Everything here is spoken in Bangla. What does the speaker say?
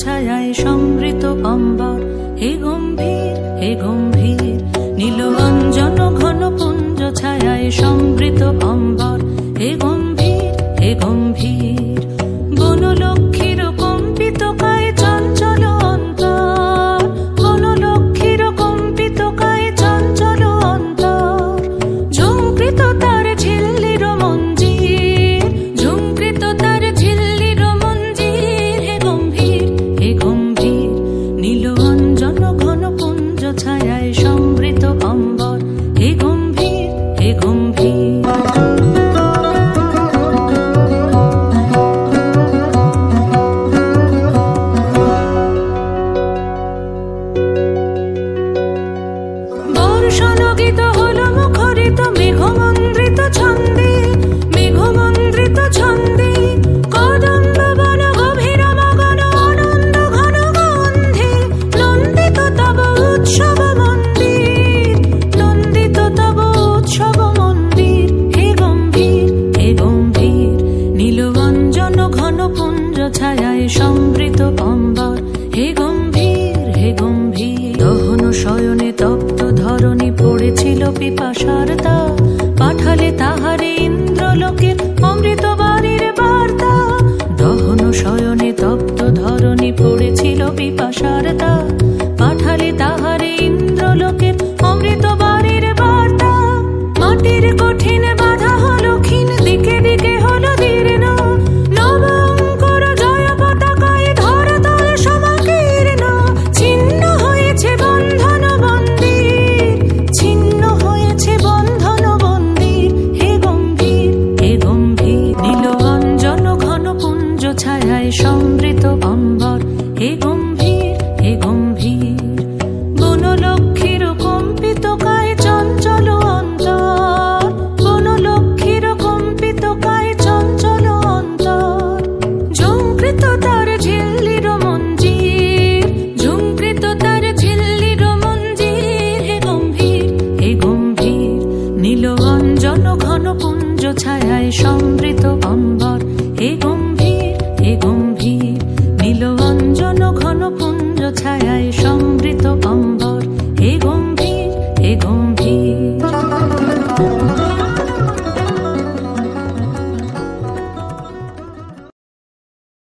ছায়ায় সমৃত অম্বর, হে গম্ভীর হে গম্ভীর নীল অঞ্জন ঘন পুঞ্জ ছায়ায় সমৃত অম্বর, হে গম্ভীর হে গম্ভীর বনলক্ষ্মীর কম্পিত কায় চঞ্চল অন্তর, বনলক্ষ্মীর কম্পিত কায় চঞ্চল অন্তর, ঝুঙ্কৃত তার ঝিল্লির মঞ্জির, ঝুঙ্কৃত তার ঝিল্লির মঞ্জির, হে গম্ভীর হে গম্ভীর নীল অঞ্জন ঘন পুঞ্জ ছায়ায় সমৃত অম্বর, হে গম্ভীর হে গম্ভীর। বর্ষণগীত হল মুখরিত মেঘমন্দ্রিত ছন্দে, মেঘমন্দ্রিত ছন্দে কদম্ব বন গভীর মগন আনন্দ ঘন গন্ধে, নন্দিত তব উৎসব মন্দির, নন্দিত তব উৎসব মন্দির, হে গম্ভীর হে গম্ভীর নীল অঞ্জন ঘন পুঞ্জ ছায়ায় সমৃত অম্বর,